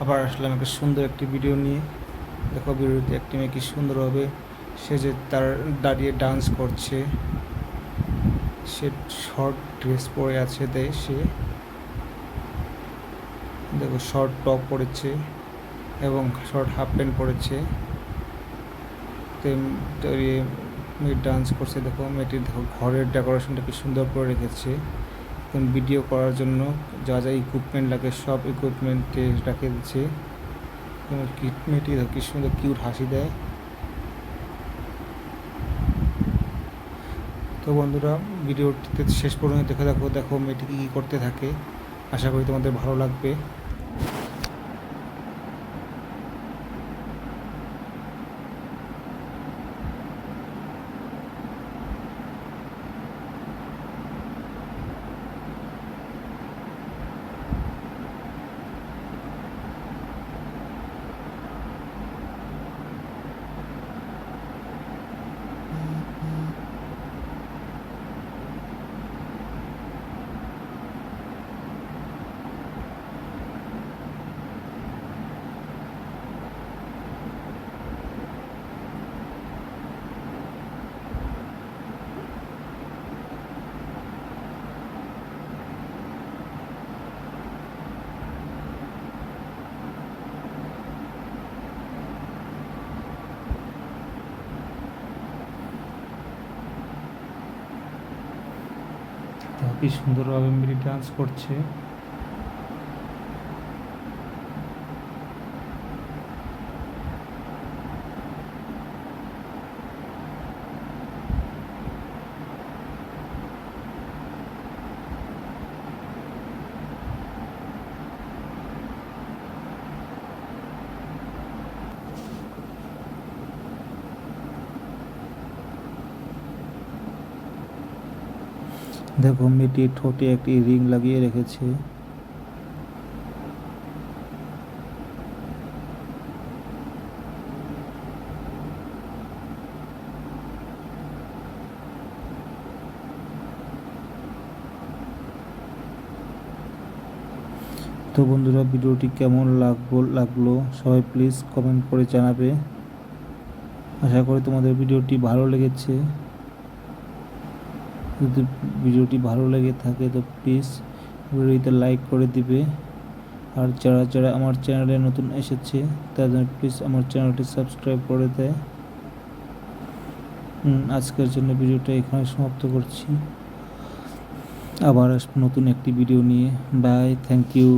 আবার আসলাম একটা সুন্দর একটি ভিডিও নিয়ে। দেখো ভিডিওতে একটি মেয়ে কি সুন্দরভাবে সে যে তার দাঁড়িয়ে ডান্স করছে। সে শর্ট ড্রেস পরে আছে, তাই সে দেখো শর্ট টপ পরেছে এবং শর্ট হাফ প্যান্ট পরেছে। মেয়ে ডান্স করছে। দেখো মেয়েটির দেখো ঘরের ডেকোরেশনটা কি সুন্দর করে রেখেছে। ভিডিও করার জন্য যা যা ইকুইপমেন্ট লাগে সব ইকুইপমেন্টে রেখে দিচ্ছে। মেয়েটি দেখো কি সুন্দর কিউট হাসি দেয়। তো বন্ধুরা, ভিডিওটিতে শেষ পর্যন্ত দেখে দেখো মেয়েটি কী করতে থাকে। আশা করি তোমাদের ভালো লাগবে। কি সুন্দরভাবে মেয়েটি ডান্স করছে। দেখো মেয়েটি ঠোঁটে একটি রিং লাগিয়ে রেখেছে। তো বন্ধুরা, ভিডিওটি কেমন লাগলো সবাই প্লিজ কমেন্ট করে জানাবে। আশা করি তোমাদের ভিডিওটি ভালো লেগেছে। যদি ভিডিওটি ভালো লেগে থাকে তো প্লিজ ভিডিওতে লাইক করে দিবে। আর যারা যারা আমার চ্যানেলে নতুন এসেছে তারা যেন প্লিজ আমার চ্যানেলটি সাবস্ক্রাইব করে দেয়। আজকের জন্য ভিডিওটা এখানে সমাপ্ত করছি। আবার আসবো নতুন একটি ভিডিও নিয়ে। Bye, thank you.